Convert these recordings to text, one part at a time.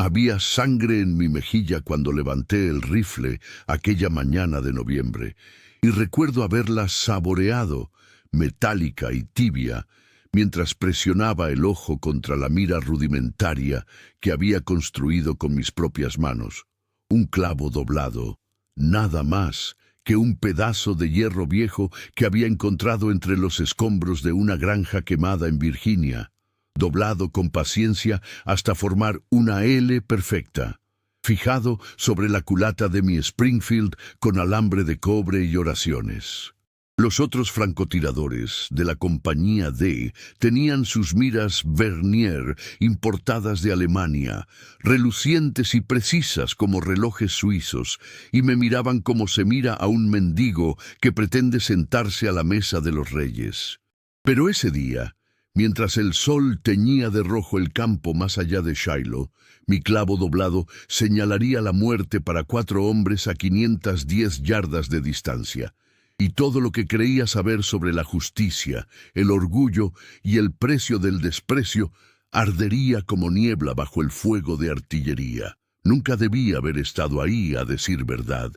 Había sangre en mi mejilla cuando levanté el rifle aquella mañana de noviembre, y recuerdo haberla saboreado, metálica y tibia, mientras presionaba el ojo contra la mira rudimentaria que había construido con mis propias manos. Un clavo doblado, nada más que un pedazo de hierro viejo que había encontrado entre los escombros de una granja quemada en Virginia, doblado con paciencia hasta formar una L perfecta, fijado sobre la culata de mi Springfield con alambre de cobre y oraciones. Los otros francotiradores de la compañía D tenían sus miras Vernier importadas de Alemania, relucientes y precisas como relojes suizos, y me miraban como se mira a un mendigo que pretende sentarse a la mesa de los reyes. Pero ese día, mientras el sol teñía de rojo el campo más allá de Shiloh, mi clavo doblado señalaría la muerte para 4 hombres a 510 yardas de distancia. Y todo lo que creía saber sobre la justicia, el orgullo y el precio del desprecio ardería como niebla bajo el fuego de artillería. Nunca debía haber estado ahí, a decir verdad.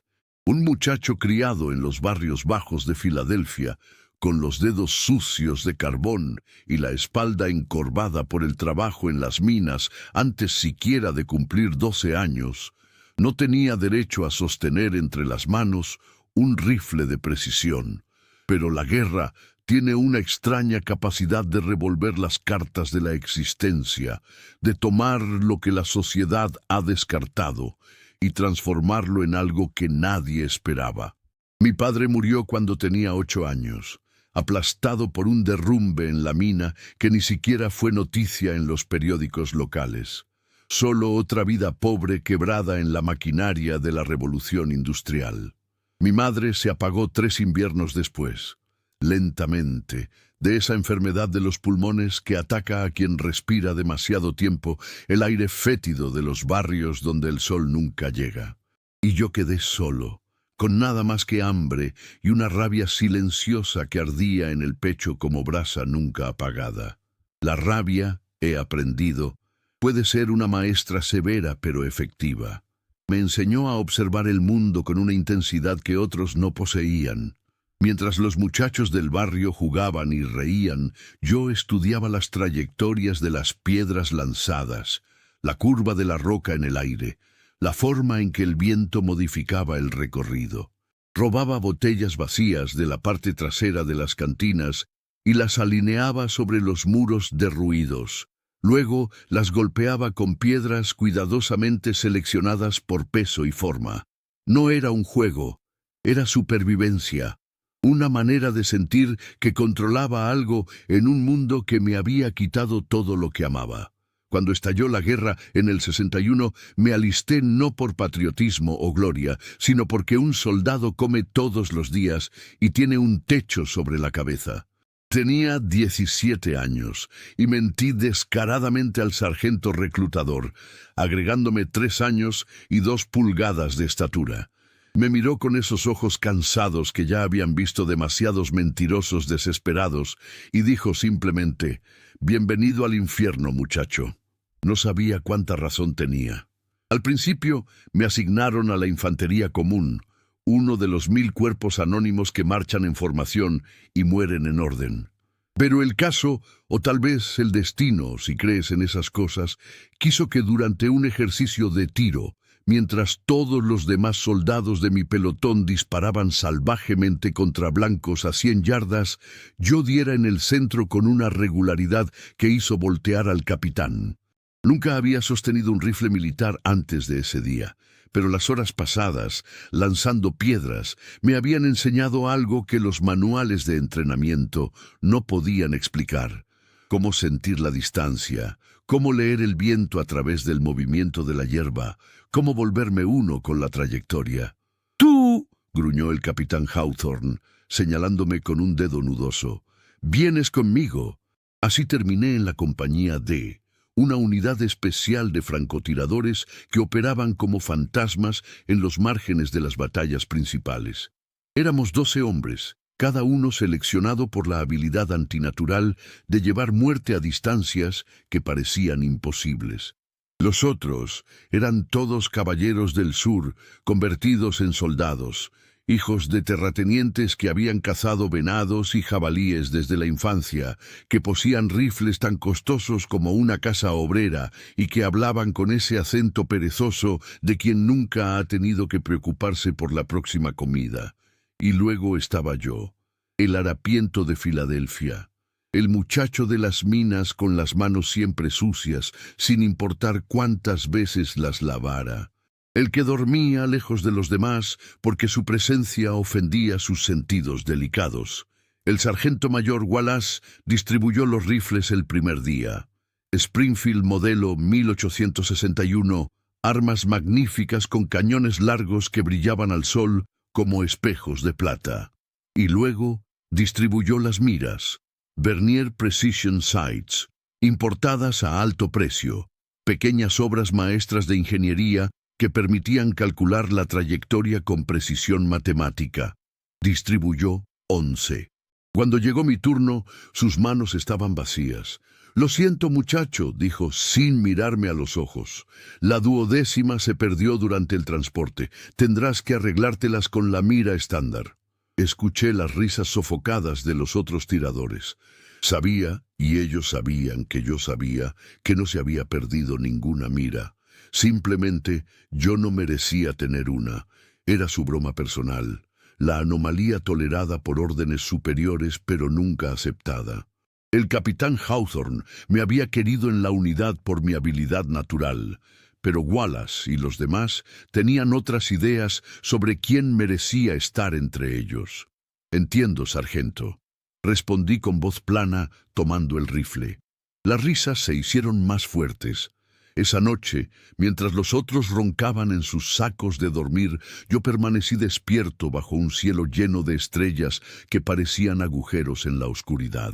Un muchacho criado en los barrios bajos de Filadelfia, con los dedos sucios de carbón y la espalda encorvada por el trabajo en las minas antes siquiera de cumplir 12 años, no tenía derecho a sostener entre las manos un rifle de precisión. Pero la guerra tiene una extraña capacidad de revolver las cartas de la existencia, de tomar lo que la sociedad ha descartado y transformarlo en algo que nadie esperaba. Mi padre murió cuando tenía 8 años, aplastado por un derrumbe en la mina que ni siquiera fue noticia en los periódicos locales. Solo otra vida pobre quebrada en la maquinaria de la revolución industrial. Mi madre se apagó 3 inviernos después, lentamente, de esa enfermedad de los pulmones que ataca a quien respira demasiado tiempo el aire fétido de los barrios donde el sol nunca llega. Y yo quedé solo, con nada más que hambre y una rabia silenciosa que ardía en el pecho como brasa nunca apagada. La rabia, he aprendido, puede ser una maestra severa pero efectiva. Me enseñó a observar el mundo con una intensidad que otros no poseían. Mientras los muchachos del barrio jugaban y reían, yo estudiaba las trayectorias de las piedras lanzadas, la curva de la roca en el aire, la forma en que el viento modificaba el recorrido. Robaba botellas vacías de la parte trasera de las cantinas y las alineaba sobre los muros derruidos. Luego las golpeaba con piedras cuidadosamente seleccionadas por peso y forma. No era un juego, era supervivencia, una manera de sentir que controlaba algo en un mundo que me había quitado todo lo que amaba. Cuando estalló la guerra en el 61, me alisté no por patriotismo o gloria, sino porque un soldado come todos los días y tiene un techo sobre la cabeza. Tenía 17 años y mentí descaradamente al sargento reclutador, agregándome 3 años y 2 pulgadas de estatura. Me miró con esos ojos cansados que ya habían visto demasiados mentirosos desesperados y dijo simplemente: «Bienvenido al infierno, muchacho». No sabía cuánta razón tenía. Al principio me asignaron a la infantería común, uno de los 1000 cuerpos anónimos que marchan en formación y mueren en orden. Pero el caso, o tal vez el destino, si crees en esas cosas, quiso que durante un ejercicio de tiro, mientras todos los demás soldados de mi pelotón disparaban salvajemente contra blancos a 100 yardas, yo diera en el centro con una regularidad que hizo voltear al capitán. Nunca había sostenido un rifle militar antes de ese día, pero las horas pasadas, lanzando piedras, me habían enseñado algo que los manuales de entrenamiento no podían explicar: cómo sentir la distancia, cómo leer el viento a través del movimiento de la hierba, cómo volverme uno con la trayectoria. «¡Tú!», gruñó el capitán Hawthorne, señalándome con un dedo nudoso. «Vienes conmigo». Así terminé en la compañía D, una unidad especial de francotiradores que operaban como fantasmas en los márgenes de las batallas principales. Éramos 12 hombres, cada uno seleccionado por la habilidad antinatural de llevar muerte a distancias que parecían imposibles. Los otros eran todos caballeros del sur, convertidos en soldados, hijos de terratenientes que habían cazado venados y jabalíes desde la infancia, que poseían rifles tan costosos como una casa obrera y que hablaban con ese acento perezoso de quien nunca ha tenido que preocuparse por la próxima comida. Y luego estaba yo, el harapiento de Filadelfia, el muchacho de las minas con las manos siempre sucias, sin importar cuántas veces las lavara. El que dormía lejos de los demás porque su presencia ofendía sus sentidos delicados. El sargento mayor Wallace distribuyó los rifles el primer día. Springfield modelo 1861, armas magníficas con cañones largos que brillaban al sol como espejos de plata. Y luego distribuyó las miras, Vernier Precision Sights, importadas a alto precio, pequeñas obras maestras de ingeniería que permitían calcular la trayectoria con precisión matemática. Distribuyó 11. Cuando llegó mi turno, sus manos estaban vacías. «Lo siento, muchacho», dijo sin mirarme a los ojos. «La 12ª se perdió durante el transporte. Tendrás que arreglártelas con la mira estándar». Escuché las risas sofocadas de los otros tiradores. Sabía, y ellos sabían que yo sabía, que no se había perdido ninguna mira. Simplemente yo no merecía tener una. Era su broma personal, la anomalía tolerada por órdenes superiores pero nunca aceptada. El capitán Hawthorne me había querido en la unidad por mi habilidad natural, pero Wallace y los demás tenían otras ideas sobre quién merecía estar entre ellos. «Entiendo, sargento», respondí con voz plana, tomando el rifle. Las risas se hicieron más fuertes. Esa noche, mientras los otros roncaban en sus sacos de dormir, yo permanecí despierto bajo un cielo lleno de estrellas que parecían agujeros en la oscuridad.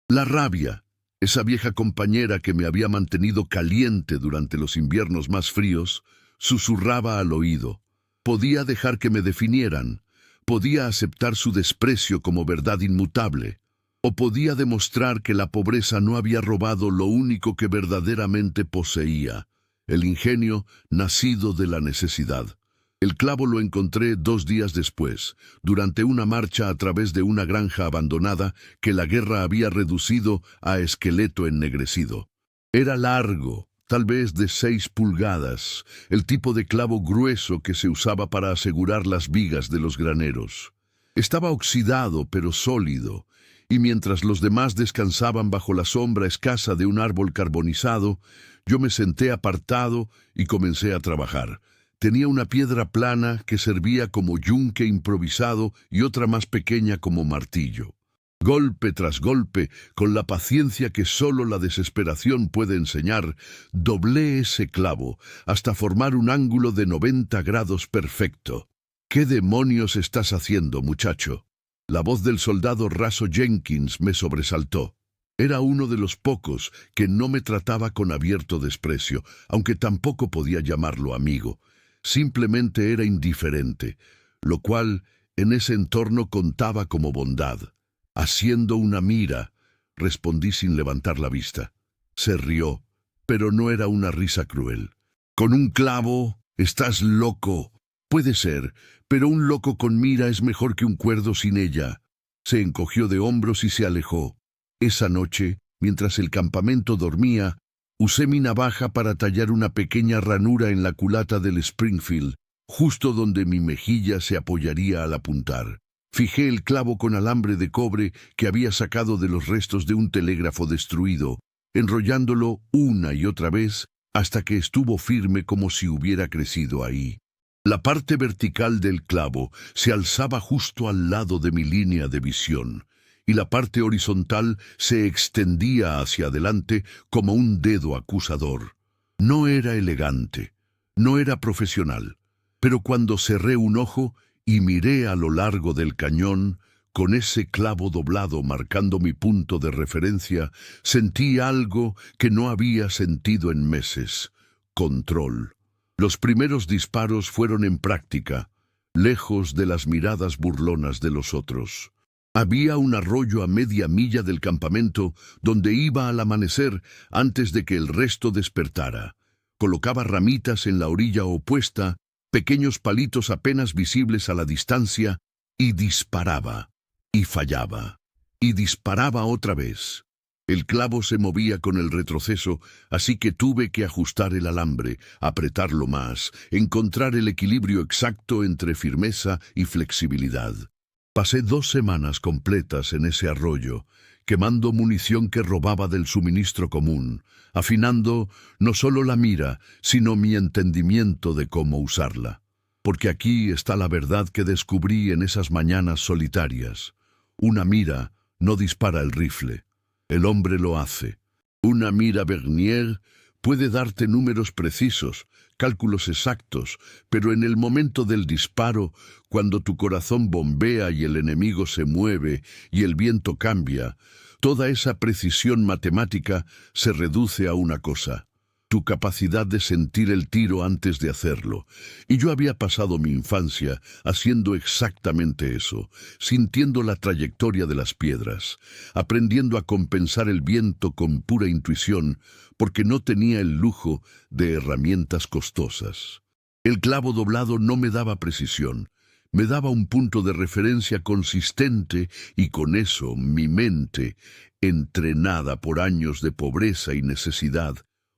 La rabia, esa vieja compañera que me había mantenido caliente durante los inviernos más fríos, susurraba al oído. Podía dejar que me definieran, podía aceptar su desprecio como verdad inmutable, o podía demostrar que la pobreza no había robado lo único que verdaderamente poseía, el ingenio nacido de la necesidad. El clavo lo encontré 2 días después, durante una marcha a través de una granja abandonada que la guerra había reducido a esqueleto ennegrecido. Era largo, tal vez de 6 pulgadas, el tipo de clavo grueso que se usaba para asegurar las vigas de los graneros. Estaba oxidado pero sólido, y mientras los demás descansaban bajo la sombra escasa de un árbol carbonizado, yo me senté apartado y comencé a trabajar. Tenía una piedra plana que servía como yunque improvisado y otra más pequeña como martillo. Golpe tras golpe, con la paciencia que solo la desesperación puede enseñar, doblé ese clavo hasta formar un ángulo de 90 grados perfecto. «¿Qué demonios estás haciendo, muchacho?». La voz del soldado raso Jenkins me sobresaltó. Era uno de los pocos que no me trataba con abierto desprecio, aunque tampoco podía llamarlo amigo. Simplemente era indiferente, lo cual en ese entorno contaba como bondad. «Haciendo una mira», respondí sin levantar la vista. Se rió, pero no era una risa cruel. «¿Con un clavo? Estás loco». «Puede ser, pero un loco con mira es mejor que un cuerdo sin ella». Se encogió de hombros y se alejó. Esa noche, mientras el campamento dormía, usé mi navaja para tallar una pequeña ranura en la culata del Springfield, justo donde mi mejilla se apoyaría al apuntar. Fijé el clavo con alambre de cobre que había sacado de los restos de un telégrafo destruido, enrollándolo una y otra vez hasta que estuvo firme como si hubiera crecido ahí. La parte vertical del clavo se alzaba justo al lado de mi línea de visión, y la parte horizontal se extendía hacia adelante como un dedo acusador. No era elegante, no era profesional, pero cuando cerré un ojo y miré a lo largo del cañón, con ese clavo doblado marcando mi punto de referencia, sentí algo que no había sentido en meses: control. Los primeros disparos fueron en práctica, lejos de las miradas burlonas de los otros. Había un arroyo a media milla del campamento donde iba al amanecer antes de que el resto despertara. Colocaba ramitas en la orilla opuesta, pequeños palitos apenas visibles a la distancia, y disparaba, y fallaba, y disparaba otra vez. El clavo se movía con el retroceso, así que tuve que ajustar el alambre, apretarlo más, encontrar el equilibrio exacto entre firmeza y flexibilidad. Pasé 2 semanas completas en ese arroyo, quemando munición que robaba del suministro común, afinando no solo la mira, sino mi entendimiento de cómo usarla. Porque aquí está la verdad que descubrí en esas mañanas solitarias. Una mira no dispara el rifle. El hombre lo hace. Una mira Vernier puede darte números precisos, cálculos exactos, pero en el momento del disparo, cuando tu corazón bombea y el enemigo se mueve y el viento cambia, toda esa precisión matemática se reduce a una cosa: tu capacidad de sentir el tiro antes de hacerlo. Y yo había pasado mi infancia haciendo exactamente eso, sintiendo la trayectoria de las piedras, aprendiendo a compensar el viento con pura intuición, porque no tenía el lujo de herramientas costosas. El clavo doblado no me daba precisión, me daba un punto de referencia consistente, y con eso mi mente, entrenada por años de pobreza y necesidad,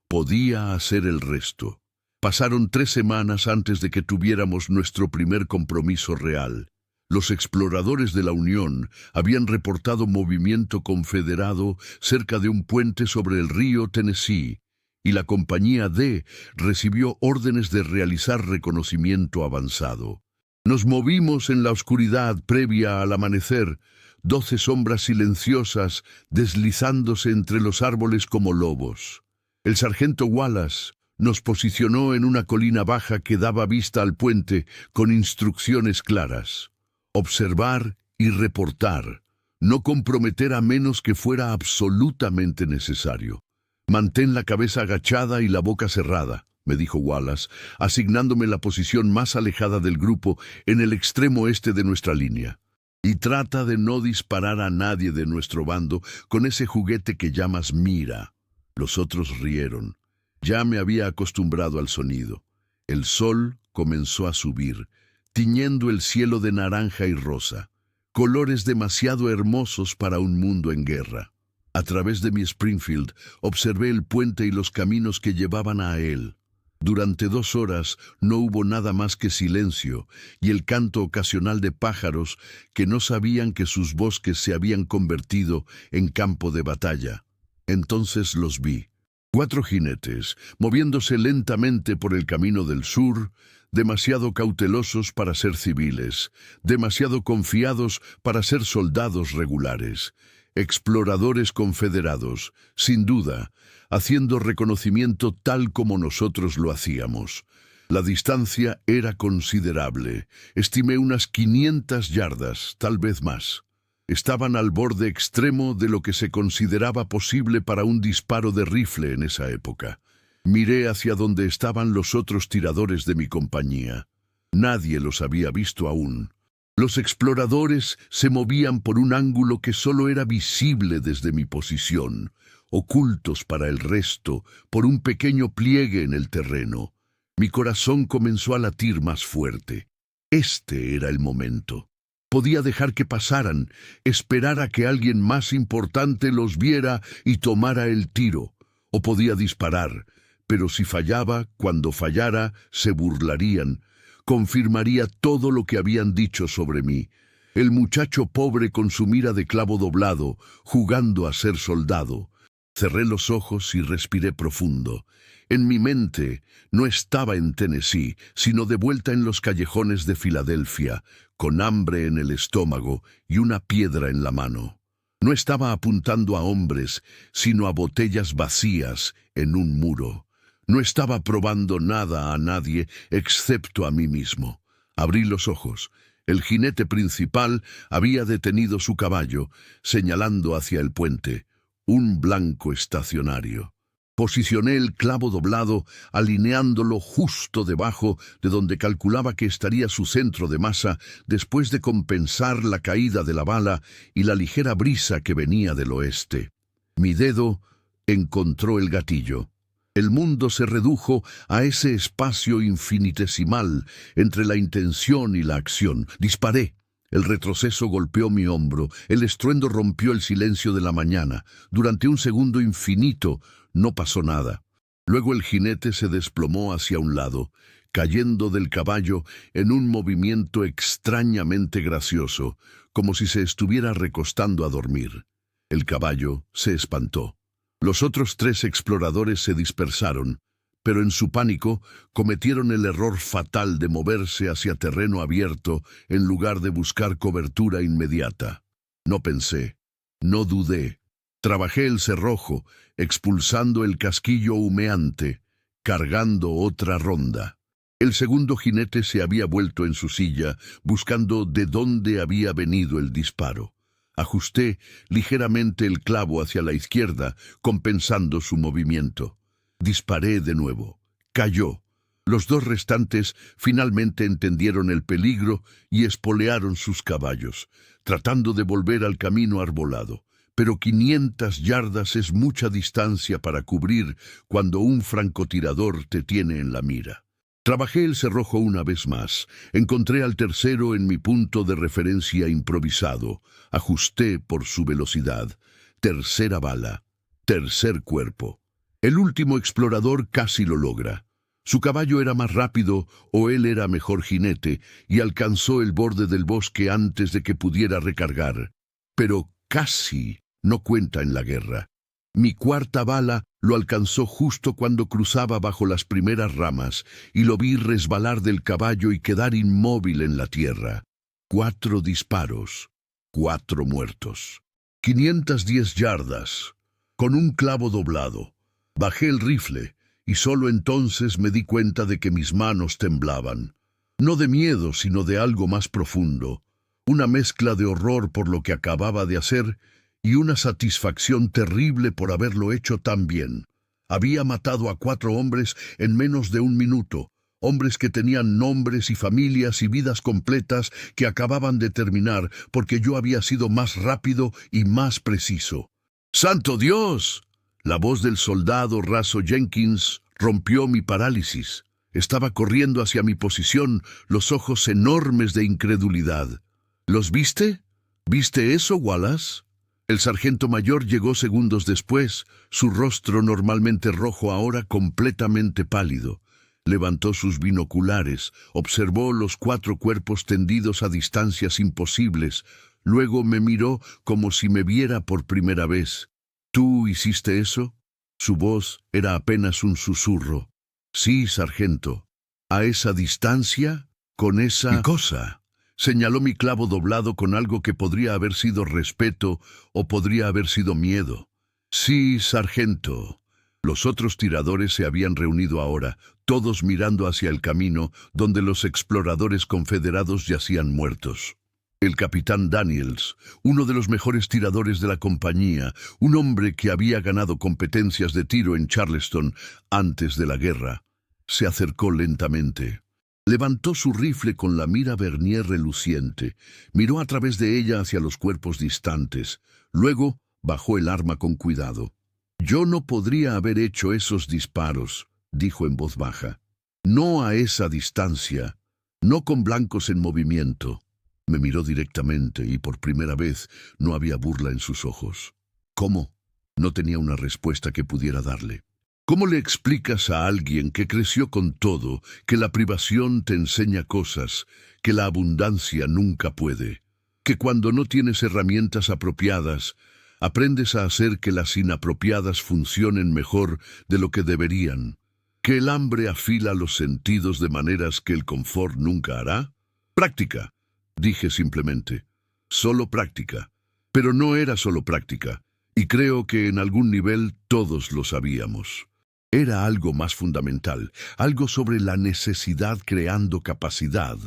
podía hacer el resto. Pasaron 3 semanas antes de que tuviéramos nuestro primer compromiso real. Los exploradores de la Unión habían reportado movimiento confederado cerca de un puente sobre el río Tennessee, y la compañía D recibió órdenes de realizar reconocimiento avanzado. Nos movimos en la oscuridad previa al amanecer, 12 sombras silenciosas deslizándose entre los árboles como lobos. El sargento Wallace nos posicionó en una colina baja que daba vista al puente con instrucciones claras: observar y reportar, no comprometer a menos que fuera absolutamente necesario. Mantén la cabeza agachada y la boca cerrada, me dijo Wallace, asignándome la posición más alejada del grupo en el extremo este de nuestra línea. Y trata de no disparar a nadie de nuestro bando con ese juguete que llamas mira. Los otros rieron. Ya me había acostumbrado al sonido. El sol comenzó a subir, tiñendo el cielo de naranja y rosa, colores demasiado hermosos para un mundo en guerra. A través de mi Springfield observé el puente y los caminos que llevaban a él. Durante 2 horas no hubo nada más que silencio y el canto ocasional de pájaros que no sabían que sus bosques se habían convertido en campo de batalla. Entonces los vi. 4 jinetes, moviéndose lentamente por el camino del sur, demasiado cautelosos para ser civiles, demasiado confiados para ser soldados regulares, exploradores confederados, sin duda, haciendo reconocimiento tal como nosotros lo hacíamos. La distancia era considerable, estimé unas 500 yardas, tal vez más. Estaban al borde extremo de lo que se consideraba posible para un disparo de rifle en esa época. Miré hacia donde estaban los otros tiradores de mi compañía. Nadie los había visto aún. Los exploradores se movían por un ángulo que solo era visible desde mi posición, ocultos para el resto por un pequeño pliegue en el terreno. Mi corazón comenzó a latir más fuerte. Este era el momento. Podía dejar que pasaran, esperar a que alguien más importante los viera y tomara el tiro, o podía disparar, pero si fallaba, cuando fallara, se burlarían. Confirmaría todo lo que habían dicho sobre mí. El muchacho pobre con su mira de clavo doblado, jugando a ser soldado. Cerré los ojos y respiré profundo. En mi mente no estaba en Tennessee, sino de vuelta en los callejones de Filadelfia, con hambre en el estómago y una piedra en la mano. No estaba apuntando a hombres, sino a botellas vacías en un muro. No estaba probando nada a nadie excepto a mí mismo. Abrí los ojos. El jinete principal había detenido su caballo, señalando hacia el puente, un blanco estacionario. Posicioné el clavo doblado, alineándolo justo debajo de donde calculaba que estaría su centro de masa después de compensar la caída de la bala y la ligera brisa que venía del oeste. Mi dedo encontró el gatillo. El mundo se redujo a ese espacio infinitesimal entre la intención y la acción. Disparé. El retroceso golpeó mi hombro, el estruendo rompió el silencio de la mañana. Durante un segundo infinito no pasó nada. Luego el jinete se desplomó hacia un lado, cayendo del caballo en un movimiento extrañamente gracioso, como si se estuviera recostando a dormir. El caballo se espantó. Los otros 3 exploradores se dispersaron, pero en su pánico cometieron el error fatal de moverse hacia terreno abierto en lugar de buscar cobertura inmediata. No pensé, no dudé. Trabajé el cerrojo, expulsando el casquillo humeante, cargando otra ronda. El segundo jinete se había vuelto en su silla, buscando de dónde había venido el disparo. Ajusté ligeramente el clavo hacia la izquierda, compensando su movimiento. Disparé de nuevo. Cayó. Los 2 restantes finalmente entendieron el peligro y espolearon sus caballos, tratando de volver al camino arbolado. Pero 500 yardas es mucha distancia para cubrir cuando un francotirador te tiene en la mira. Trabajé el cerrojo una vez más. Encontré al tercero en mi punto de referencia improvisado. Ajusté por su velocidad. Tercera bala. Tercer cuerpo. El último explorador casi lo logra. Su caballo era más rápido o él era mejor jinete y alcanzó el borde del bosque antes de que pudiera recargar. Pero casi no cuenta en la guerra. Mi cuarta bala lo alcanzó justo cuando cruzaba bajo las primeras ramas y lo vi resbalar del caballo y quedar inmóvil en la tierra. 4 disparos, 4 muertos. 510 yardas, con un clavo doblado. Bajé el rifle y solo entonces me di cuenta de que mis manos temblaban. No de miedo, sino de algo más profundo. Una mezcla de horror por lo que acababa de hacer y una satisfacción terrible por haberlo hecho tan bien. Había matado a 4 hombres en menos de un minuto, hombres que tenían nombres y familias y vidas completas que acababan de terminar porque yo había sido más rápido y más preciso. ¡Santo Dios! La voz del soldado raso Jenkins rompió mi parálisis. Estaba corriendo hacia mi posición, los ojos enormes de incredulidad. ¿Los viste? ¿Viste eso, Wallace? El sargento mayor llegó segundos después, su rostro normalmente rojo ahora completamente pálido. Levantó sus binoculares, observó los 4 cuerpos tendidos a distancias imposibles, luego me miró como si me viera por primera vez. ¿Tú hiciste eso? Su voz era apenas un susurro. Sí, sargento. ¿A esa distancia? ¿Con esa cosa? Señaló mi clavo doblado con algo que podría haber sido respeto o podría haber sido miedo. Sí, sargento. Los otros tiradores se habían reunido ahora, todos mirando hacia el camino donde los exploradores confederados yacían muertos. El capitán Daniels, uno de los mejores tiradores de la compañía, un hombre que había ganado competencias de tiro en Charleston antes de la guerra, se acercó lentamente. Levantó su rifle con la mira Vernier reluciente, miró a través de ella hacia los cuerpos distantes, luego bajó el arma con cuidado. «Yo no podría haber hecho esos disparos», dijo en voz baja. «No a esa distancia, no con blancos en movimiento». Me miró directamente y por primera vez no había burla en sus ojos. «¿Cómo?» No tenía una respuesta que pudiera darle. ¿Cómo le explicas a alguien que creció con todo que la privación te enseña cosas que la abundancia nunca puede? Que cuando no tienes herramientas apropiadas, aprendes a hacer que las inapropiadas funcionen mejor de lo que deberían. Que el hambre afila los sentidos de maneras que el confort nunca hará. Práctica, dije simplemente. Solo práctica. Pero no era solo práctica, y creo que en algún nivel todos lo sabíamos. Era algo más fundamental, algo sobre la necesidad creando capacidad,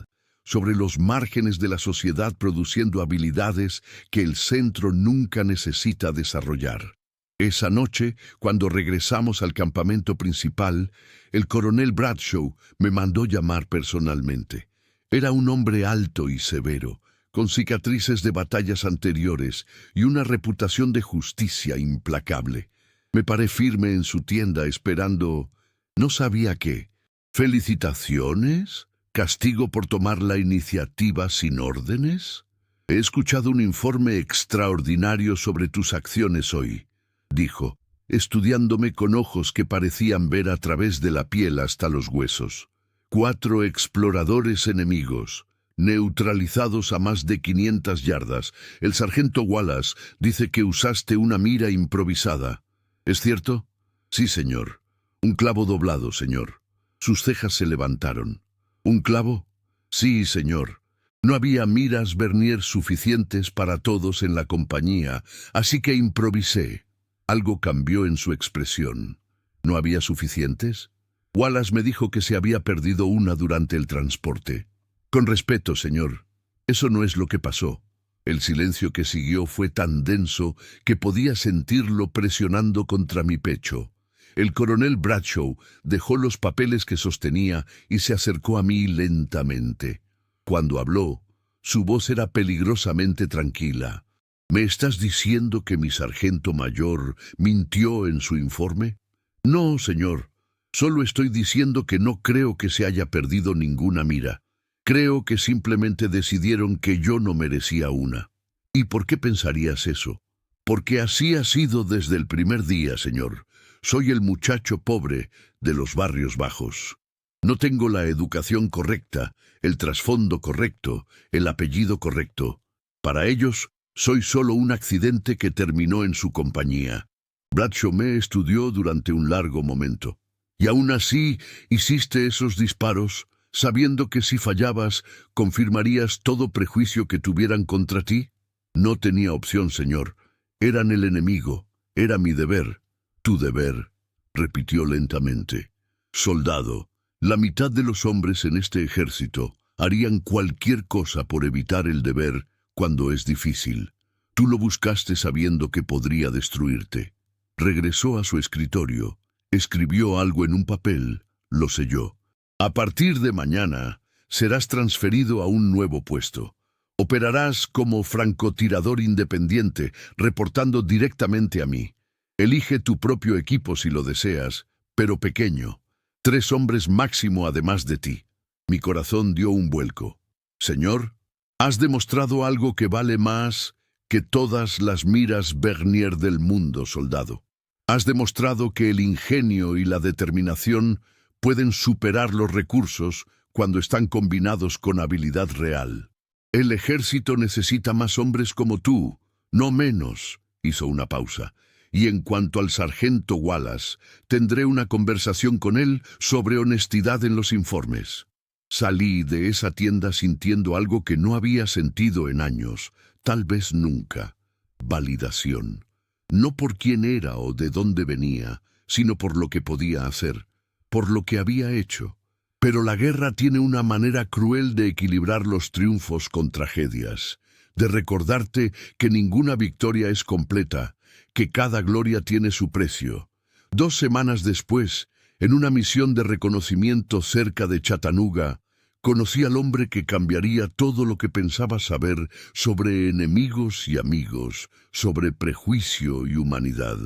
sobre los márgenes de la sociedad produciendo habilidades que el centro nunca necesita desarrollar. Esa noche, cuando regresamos al campamento principal, el coronel Bradshaw me mandó llamar personalmente. Era un hombre alto y severo, con cicatrices de batallas anteriores y una reputación de justicia implacable. Me paré firme en su tienda esperando, no sabía qué. ¿Felicitaciones? ¿Castigo por tomar la iniciativa sin órdenes? He escuchado un informe extraordinario sobre tus acciones hoy, dijo, estudiándome con ojos que parecían ver a través de la piel hasta los huesos. 4 exploradores enemigos, neutralizados a más de 500 yardas. El sargento Wallace dice que usaste una mira improvisada. ¿Es cierto? Sí, señor. Un clavo doblado, señor. Sus cejas se levantaron. ¿Un clavo? Sí, señor. No había miras Vernier suficientes para todos en la compañía, así que improvisé. Algo cambió en su expresión. ¿No había suficientes? Wallace me dijo que se había perdido una durante el transporte. Con respeto, señor. Eso no es lo que pasó. El silencio que siguió fue tan denso que podía sentirlo presionando contra mi pecho. El coronel Bradshaw dejó los papeles que sostenía y se acercó a mí lentamente. Cuando habló, su voz era peligrosamente tranquila. ¿Me estás diciendo que mi sargento mayor mintió en su informe? No, señor. Solo estoy diciendo que no creo que se haya perdido ninguna mira. Creo que simplemente decidieron que yo no merecía una. ¿Y por qué pensarías eso? Porque así ha sido desde el primer día, señor. Soy el muchacho pobre de los barrios bajos. No tengo la educación correcta, el trasfondo correcto, el apellido correcto. Para ellos, soy solo un accidente que terminó en su compañía. Bradshaw me estudió durante un largo momento. ¿Y aún así hiciste esos disparos, sabiendo que si fallabas, confirmarías todo prejuicio que tuvieran contra ti? No tenía opción, señor. Eran el enemigo. Era mi deber. Tu deber, repitió lentamente. Soldado, la mitad de los hombres en este ejército harían cualquier cosa por evitar el deber cuando es difícil. Tú lo buscaste sabiendo que podría destruirte. Regresó a su escritorio, escribió algo en un papel, lo selló. A partir de mañana, serás transferido a un nuevo puesto. Operarás como francotirador independiente, reportando directamente a mí. Elige tu propio equipo si lo deseas, pero pequeño. 3 hombres máximo además de ti. Mi corazón dio un vuelco. Señor, has demostrado algo que vale más que todas las miras Vernier del mundo, soldado. Has demostrado que el ingenio y la determinación pueden superar los recursos cuando están combinados con habilidad real. El ejército necesita más hombres como tú, no menos. Hizo una pausa. Y en cuanto al sargento Wallace, tendré una conversación con él sobre honestidad en los informes. Salí de esa tienda sintiendo algo que no había sentido en años, tal vez nunca. Validación. No por quién era o de dónde venía, sino por lo que podía hacer, por lo que había hecho. Pero la guerra tiene una manera cruel de equilibrar los triunfos con tragedias, de recordarte que ninguna victoria es completa, que cada gloria tiene su precio. 2 semanas después, en una misión de reconocimiento cerca de Chattanooga, conocí al hombre que cambiaría todo lo que pensaba saber sobre enemigos y amigos, sobre prejuicio y humanidad.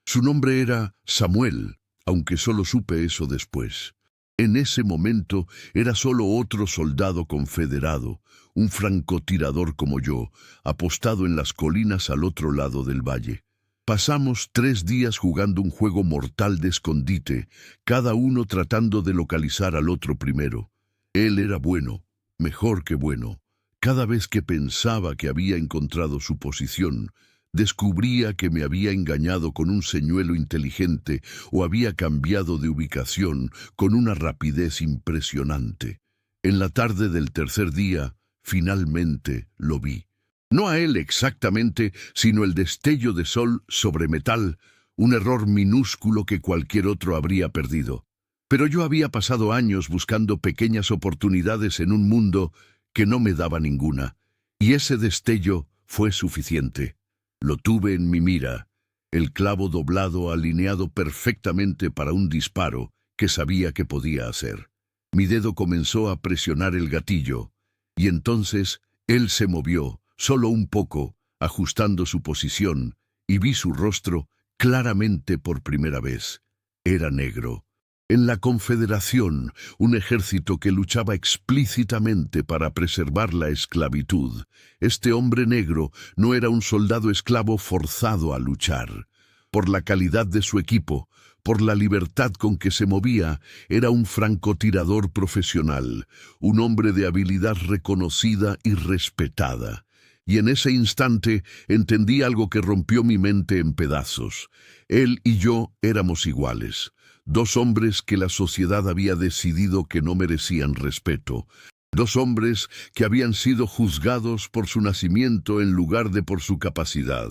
Su nombre era Samuel, aunque solo supe eso después. En ese momento era solo otro soldado confederado, un francotirador como yo, apostado en las colinas al otro lado del valle. Pasamos 3 días jugando un juego mortal de escondite, cada uno tratando de localizar al otro primero. Él era bueno, mejor que bueno. Cada vez que pensaba que había encontrado su posición, descubría que me había engañado con un señuelo inteligente o había cambiado de ubicación con una rapidez impresionante. En la tarde del tercer día, finalmente lo vi. No a él exactamente, sino el destello de sol sobre metal, un error minúsculo que cualquier otro habría perdido. Pero yo había pasado años buscando pequeñas oportunidades en un mundo que no me daba ninguna, y ese destello fue suficiente. Lo tuve en mi mira, el clavo doblado alineado perfectamente para un disparo que sabía que podía hacer. Mi dedo comenzó a presionar el gatillo, y entonces él se movió, solo un poco, ajustando su posición, y vi su rostro claramente por primera vez. Era negro. En la Confederación, un ejército que luchaba explícitamente para preservar la esclavitud, este hombre negro no era un soldado esclavo forzado a luchar. Por la calidad de su equipo, por la libertad con que se movía, era un francotirador profesional, un hombre de habilidad reconocida y respetada. Y en ese instante entendí algo que rompió mi mente en pedazos. Él y yo éramos iguales. Dos hombres que la sociedad había decidido que no merecían respeto. Dos hombres que habían sido juzgados por su nacimiento en lugar de por su capacidad.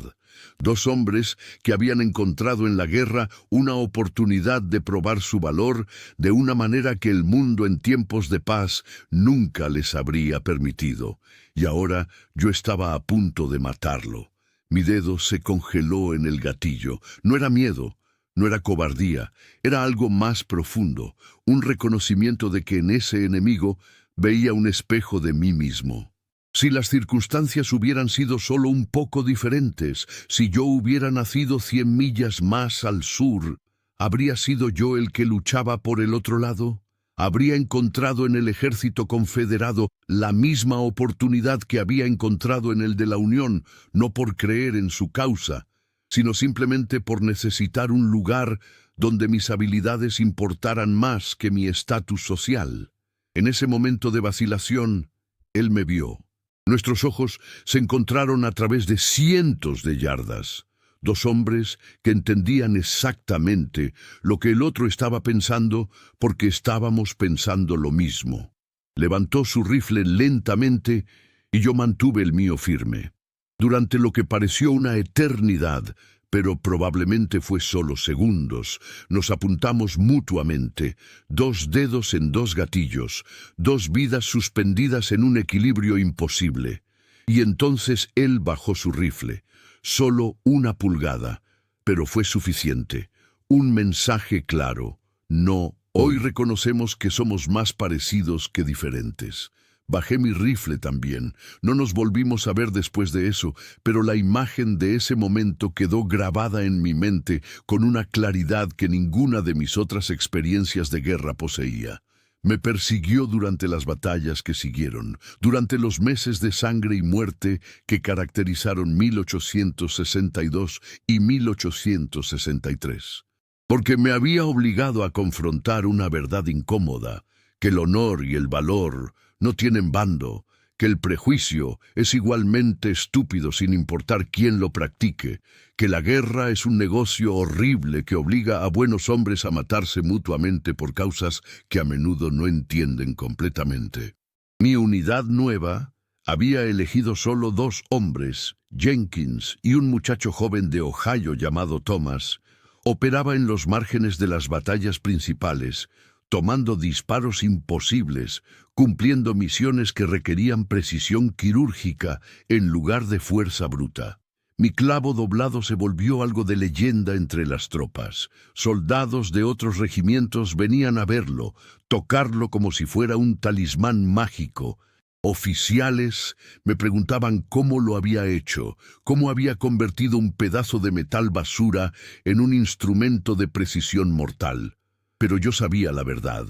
Dos hombres que habían encontrado en la guerra una oportunidad de probar su valor de una manera que el mundo en tiempos de paz nunca les habría permitido. Y ahora yo estaba a punto de matarlo. Mi dedo se congeló en el gatillo. No era miedo. No era cobardía, era algo más profundo, un reconocimiento de que en ese enemigo veía un espejo de mí mismo. Si las circunstancias hubieran sido solo un poco diferentes, si yo hubiera nacido 100 millas más al sur, ¿habría sido yo el que luchaba por el otro lado? ¿Habría encontrado en el ejército confederado la misma oportunidad que había encontrado en el de la Unión, no por creer en su causa, sino simplemente por necesitar un lugar donde mis habilidades importaran más que mi estatus social? En ese momento de vacilación, él me vio. Nuestros ojos se encontraron a través de cientos de yardas. Dos hombres que entendían exactamente lo que el otro estaba pensando porque estábamos pensando lo mismo. Levantó su rifle lentamente y yo mantuve el mío firme. Durante lo que pareció una eternidad, pero probablemente fue solo segundos, nos apuntamos mutuamente, dos dedos en dos gatillos, dos vidas suspendidas en un equilibrio imposible. Y entonces él bajó su rifle, solo 1 pulgada, pero fue suficiente. Un mensaje claro, no. Hoy reconocemos que somos más parecidos que diferentes. Bajé mi rifle también. No nos volvimos a ver después de eso, pero la imagen de ese momento quedó grabada en mi mente con una claridad que ninguna de mis otras experiencias de guerra poseía. Me persiguió durante las batallas que siguieron, durante los meses de sangre y muerte que caracterizaron 1862 y 1863. Porque me había obligado a confrontar una verdad incómoda, que el honor y el valor no tienen bando, que el prejuicio es igualmente estúpido sin importar quién lo practique, que la guerra es un negocio horrible que obliga a buenos hombres a matarse mutuamente por causas que a menudo no entienden completamente. Mi unidad nueva había elegido solo 2 hombres, Jenkins y un muchacho joven de Ohio llamado Thomas. Operaba en los márgenes de las batallas principales, tomando disparos imposibles, cumpliendo misiones que requerían precisión quirúrgica en lugar de fuerza bruta. Mi clavo doblado se volvió algo de leyenda entre las tropas. Soldados de otros regimientos venían a verlo, tocarlo como si fuera un talismán mágico. Oficiales me preguntaban cómo lo había hecho, cómo había convertido un pedazo de metal basura en un instrumento de precisión mortal. Pero yo sabía la verdad.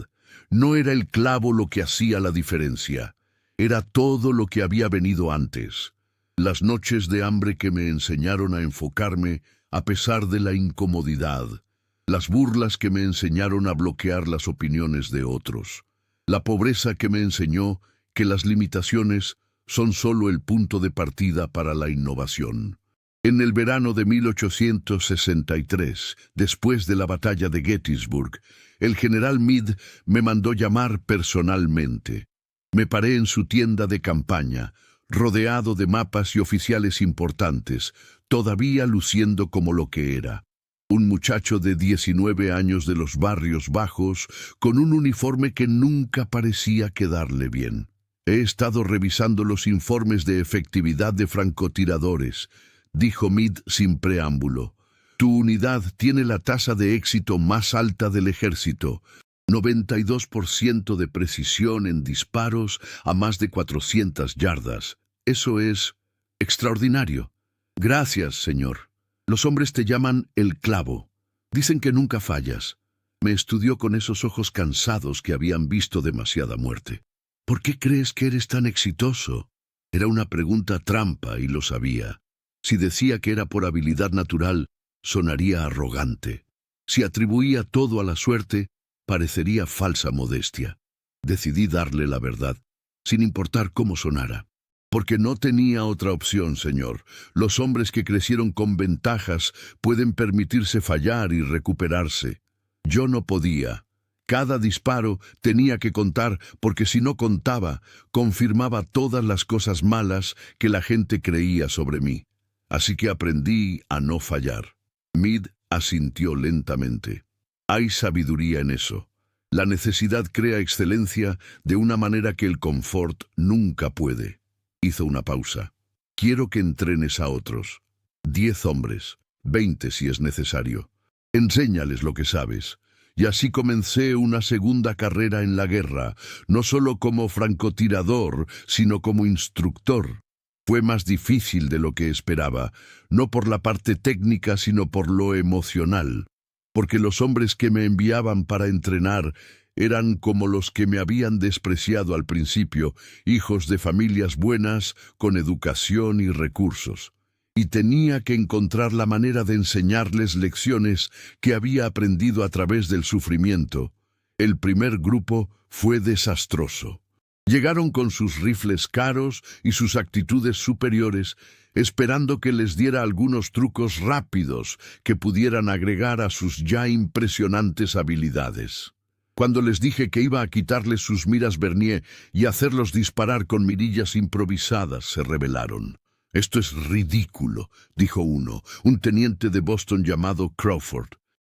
No era el clavo lo que hacía la diferencia. Era todo lo que había venido antes. Las noches de hambre que me enseñaron a enfocarme a pesar de la incomodidad. Las burlas que me enseñaron a bloquear las opiniones de otros. La pobreza que me enseñó que las limitaciones son solo el punto de partida para la innovación. En el verano de 1863, después de la batalla de Gettysburg, el general Meade me mandó llamar personalmente. Me paré en su tienda de campaña, rodeado de mapas y oficiales importantes, todavía luciendo como lo que era. Un muchacho de 19 años de los barrios bajos, con un uniforme que nunca parecía quedarle bien. He estado revisando los informes de efectividad de francotiradores, dijo Meade sin preámbulo. Tu unidad tiene la tasa de éxito más alta del ejército, 92% de precisión en disparos a más de 400 yardas. Eso es extraordinario. Gracias, señor. Los hombres te llaman el clavo. Dicen que nunca fallas. Me estudió con esos ojos cansados que habían visto demasiada muerte. ¿Por qué crees que eres tan exitoso? Era una pregunta trampa y lo sabía. Si decía que era por habilidad natural, sonaría arrogante. Si atribuía todo a la suerte, parecería falsa modestia. Decidí darle la verdad, sin importar cómo sonara. Porque no tenía otra opción, señor. Los hombres que crecieron con ventajas pueden permitirse fallar y recuperarse. Yo no podía. Cada disparo tenía que contar porque si no contaba, confirmaba todas las cosas malas que la gente creía sobre mí. Así que aprendí a no fallar. Meade asintió lentamente. Hay sabiduría en eso. La necesidad crea excelencia de una manera que el confort nunca puede. Hizo una pausa. Quiero que entrenes a otros. 10 hombres, 20 si es necesario. Enséñales lo que sabes. Y así comencé una segunda carrera en la guerra, no solo como francotirador, sino como instructor. Fue más difícil de lo que esperaba, no por la parte técnica, sino por lo emocional. Porque los hombres que me enviaban para entrenar eran como los que me habían despreciado al principio, hijos de familias buenas, con educación y recursos. Y tenía que encontrar la manera de enseñarles lecciones que había aprendido a través del sufrimiento. El primer grupo fue desastroso. Llegaron con sus rifles caros y sus actitudes superiores, esperando que les diera algunos trucos rápidos que pudieran agregar a sus ya impresionantes habilidades. Cuando les dije que iba a quitarles sus miras Vernier y hacerlos disparar con mirillas improvisadas, se rebelaron. «Esto es ridículo», dijo uno, un teniente de Boston llamado Crawford.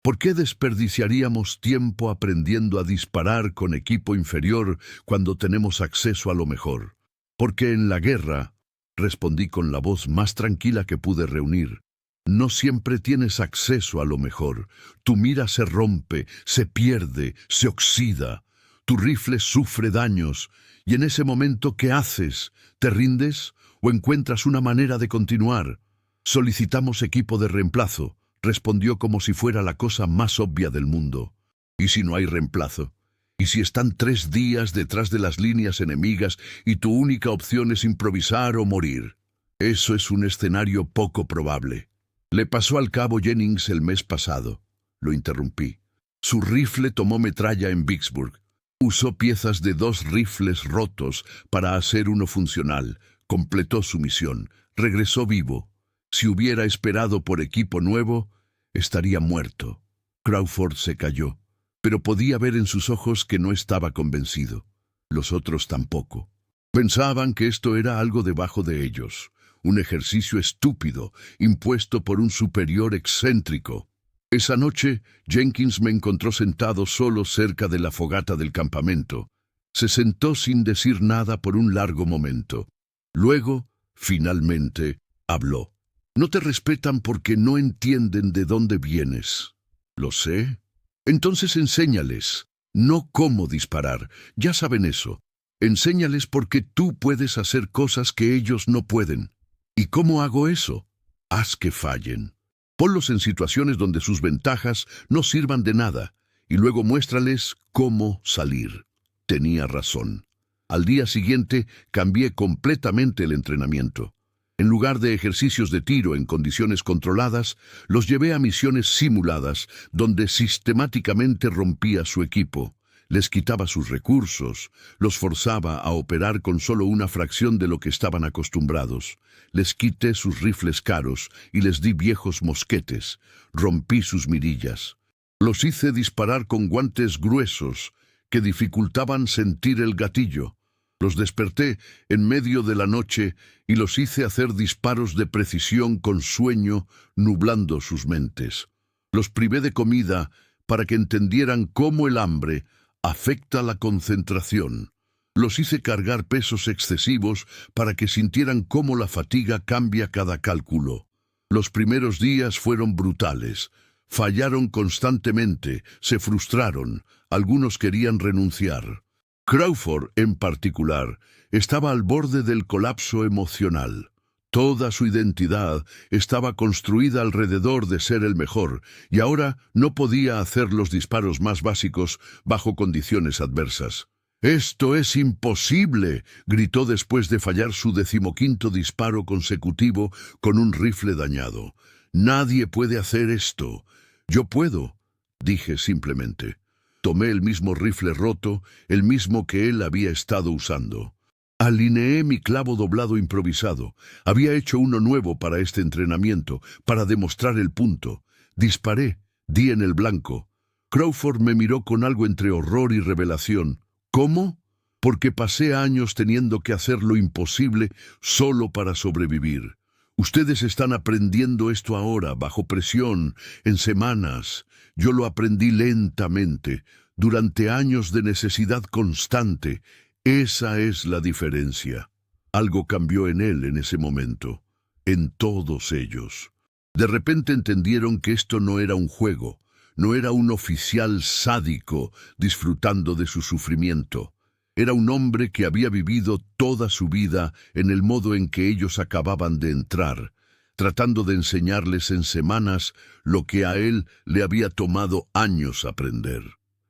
«¿Por qué desperdiciaríamos tiempo aprendiendo a disparar con equipo inferior cuando tenemos acceso a lo mejor? Porque en la guerra», respondí con la voz más tranquila que pude reunir, «no siempre tienes acceso a lo mejor. Tu mira se rompe, se pierde, se oxida. Tu rifle sufre daños. Y en ese momento, ¿qué haces? ¿Te rindes o encuentras una manera de continuar? Solicitamos equipo de reemplazo», respondió como si fuera la cosa más obvia del mundo. «¿Y si no hay reemplazo? ¿Y si están 3 días detrás de las líneas enemigas y tu única opción es improvisar o morir?» «Eso es un escenario poco probable. Le pasó al cabo Jennings el mes pasado», lo interrumpí. «Su rifle tomó metralla en Vicksburg. Usó piezas de 2 rifles rotos para hacer uno funcional. Completó su misión. Regresó vivo. Si hubiera esperado por equipo nuevo, estaría muerto». Crawford se calló, pero podía ver en sus ojos que no estaba convencido. Los otros tampoco. Pensaban que esto era algo debajo de ellos, un ejercicio estúpido, impuesto por un superior excéntrico. Esa noche, Jenkins me encontró sentado solo cerca de la fogata del campamento. Se sentó sin decir nada por un largo momento. Luego, finalmente, habló. «No te respetan porque no entienden de dónde vienes». «Lo sé». «Entonces enséñales, no cómo disparar. Ya saben eso. Enséñales porque tú puedes hacer cosas que ellos no pueden». «¿Y cómo hago eso?» «Haz que fallen. Ponlos en situaciones donde sus ventajas no sirvan de nada y luego muéstrales cómo salir». Tenía razón. Al día siguiente cambié completamente el entrenamiento. En lugar de ejercicios de tiro en condiciones controladas, los llevé a misiones simuladas donde sistemáticamente rompía su equipo. Les quitaba sus recursos, los forzaba a operar con solo una fracción de lo que estaban acostumbrados. Les quité sus rifles caros y les di viejos mosquetes. Rompí sus mirillas. Los hice disparar con guantes gruesos que dificultaban sentir el gatillo. Los desperté en medio de la noche y los hice hacer disparos de precisión con sueño, nublando sus mentes. Los privé de comida para que entendieran cómo el hambre afecta la concentración. Los hice cargar pesos excesivos para que sintieran cómo la fatiga cambia cada cálculo. Los primeros días fueron brutales. Fallaron constantemente, se frustraron, algunos querían renunciar. Crawford, en particular, estaba al borde del colapso emocional. Toda su identidad estaba construida alrededor de ser el mejor, y ahora no podía hacer los disparos más básicos bajo condiciones adversas. «¡Esto es imposible!», gritó después de fallar su 15º disparo consecutivo con un rifle dañado. «Nadie puede hacer esto». «Yo puedo», dije simplemente. Tomé el mismo rifle roto, el mismo que él había estado usando. Alineé mi clavo doblado improvisado. Había hecho uno nuevo para este entrenamiento, para demostrar el punto. Disparé, di en el blanco. Crawford me miró con algo entre horror y revelación. ¿Cómo? Porque pasé años teniendo que hacer lo imposible solo para sobrevivir. Ustedes están aprendiendo esto ahora, bajo presión, en semanas. Yo lo aprendí lentamente, durante años de necesidad constante. Esa es la diferencia. Algo cambió en él en ese momento, en todos ellos. De repente entendieron que esto no era un juego, no era un oficial sádico disfrutando de su sufrimiento. Era un hombre que había vivido toda su vida en el modo en que ellos acababan de entrar, tratando de enseñarles en semanas lo que a él le había tomado años aprender.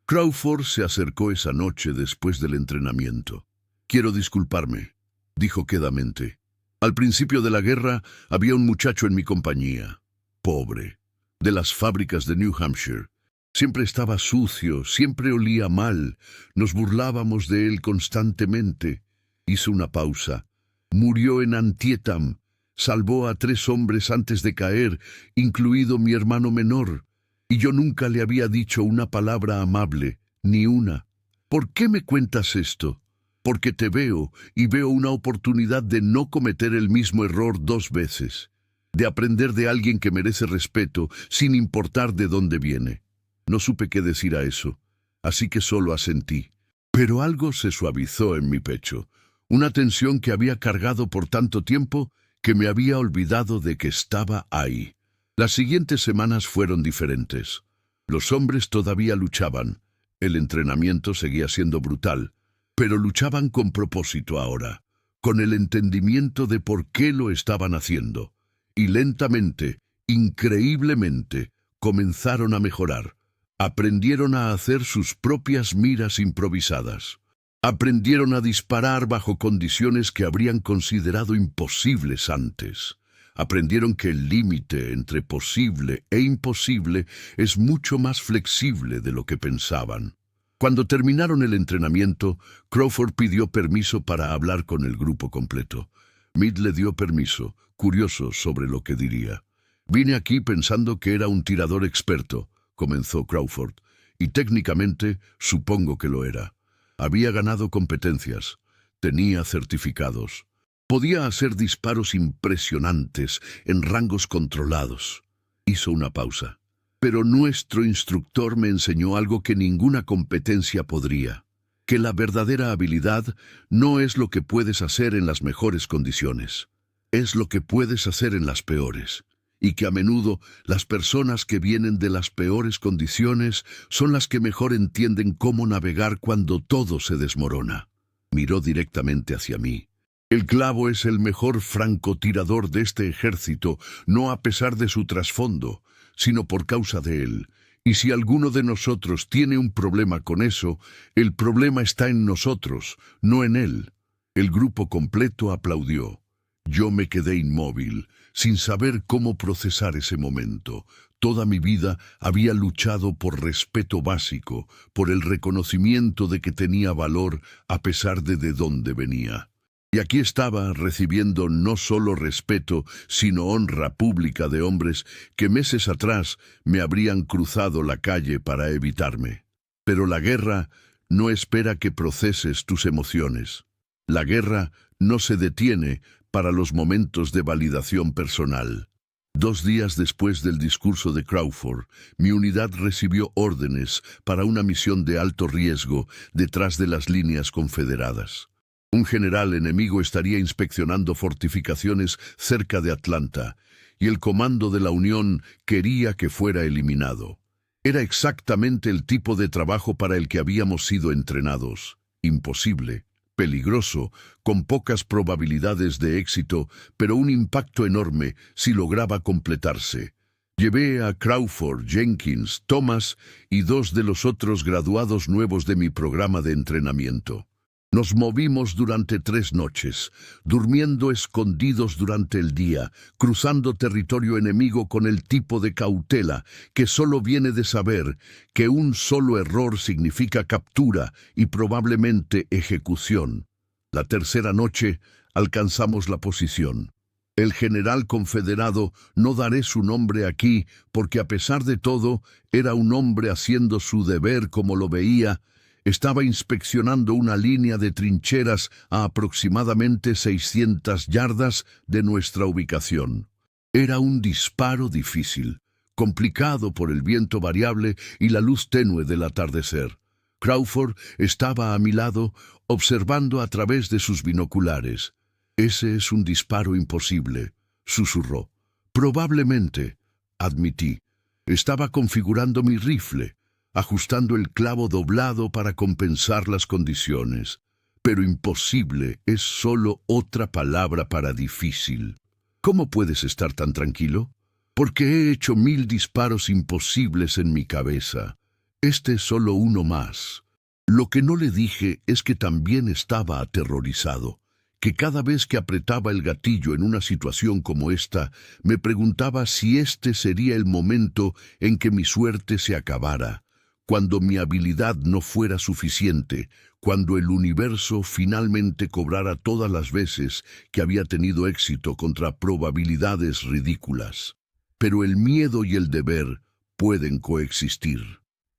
Crawford se acercó esa noche después del entrenamiento. «Quiero disculparme», dijo quedamente. «Al principio de la guerra había un muchacho en mi compañía, pobre, de las fábricas de New Hampshire. Siempre estaba sucio, siempre olía mal. Nos burlábamos de él constantemente». Hizo una pausa. «Murió en Antietam. Salvó a 3 hombres antes de caer, incluido mi hermano menor. Y yo nunca le había dicho una palabra amable, ni una. ¿Por qué me cuentas esto? Porque te veo y veo una oportunidad de no cometer el mismo error 2 veces, de aprender de alguien que merece respeto sin importar de dónde viene». No supe qué decir a eso, así que solo asentí. Pero algo se suavizó en mi pecho, una tensión que había cargado por tanto tiempo que me había olvidado de que estaba ahí. Las siguientes semanas fueron diferentes. Los hombres todavía luchaban. El entrenamiento seguía siendo brutal, pero luchaban con propósito ahora, con el entendimiento de por qué lo estaban haciendo. Y lentamente, increíblemente, comenzaron a mejorar. Aprendieron a hacer sus propias miras improvisadas. Aprendieron a disparar bajo condiciones que habrían considerado imposibles antes. Aprendieron que el límite entre posible e imposible es mucho más flexible de lo que pensaban. Cuando terminaron el entrenamiento, Crawford pidió permiso para hablar con el grupo completo. Meade le dio permiso, curioso sobre lo que diría. «Vine aquí pensando que era un tirador experto», comenzó Crawford, «y técnicamente supongo que lo era. Había ganado competencias, tenía certificados. Podía hacer disparos impresionantes en rangos controlados». Hizo una pausa. «Pero nuestro instructor me enseñó algo que ninguna competencia podría, que la verdadera habilidad no es lo que puedes hacer en las mejores condiciones, es lo que puedes hacer en las peores. Y que a menudo las personas que vienen de las peores condiciones son las que mejor entienden cómo navegar cuando todo se desmorona». Miró directamente hacia mí. «El clavo es el mejor francotirador de este ejército, no a pesar de su trasfondo, sino por causa de él. Y si alguno de nosotros tiene un problema con eso, el problema está en nosotros, no en él». El grupo completo aplaudió. Yo me quedé inmóvil, sin saber cómo procesar ese momento. Toda mi vida había luchado por respeto básico, por el reconocimiento de que tenía valor a pesar de dónde venía. Y aquí estaba recibiendo no solo respeto, sino honra pública de hombres que meses atrás me habrían cruzado la calle para evitarme. Pero la guerra no espera que proceses tus emociones. La guerra no se detiene para los momentos de validación personal. 2 días después del discurso de Crawford, mi unidad recibió órdenes para una misión de alto riesgo detrás de las líneas confederadas. Un general enemigo estaría inspeccionando fortificaciones cerca de Atlanta, y el comando de la Unión quería que fuera eliminado. Era exactamente el tipo de trabajo para el que habíamos sido entrenados. Imposible, peligroso, con pocas probabilidades de éxito, pero un impacto enorme si lograba completarse. Llevé a Crawford, Jenkins, Thomas y 2 de los otros graduados nuevos de mi programa de entrenamiento. Nos movimos durante 3 noches, durmiendo escondidos durante el día, cruzando territorio enemigo con el tipo de cautela que solo viene de saber que un solo error significa captura y probablemente ejecución. La tercera noche alcanzamos la posición. El general confederado, no daré su nombre aquí, porque a pesar de todo, era un hombre haciendo su deber como lo veía. Estaba inspeccionando una línea de trincheras a aproximadamente 600 yardas de nuestra ubicación. Era un disparo difícil, complicado por el viento variable y la luz tenue del atardecer. Crawford estaba a mi lado, observando a través de sus binoculares. «Ese es un disparo imposible», susurró. «Probablemente», admití. Estaba configurando mi rifle, ajustando el clavo doblado para compensar las condiciones. Pero imposible es solo otra palabra para difícil. ¿Cómo puedes estar tan tranquilo? Porque he hecho 1000 disparos imposibles en mi cabeza. Este es solo uno más. Lo que no le dije es que también estaba aterrorizado, que cada vez que apretaba el gatillo en una situación como esta, me preguntaba si este sería el momento en que mi suerte se acabara, cuando mi habilidad no fuera suficiente, cuando el universo finalmente cobrara todas las veces que había tenido éxito contra probabilidades ridículas. Pero el miedo y el deber pueden coexistir.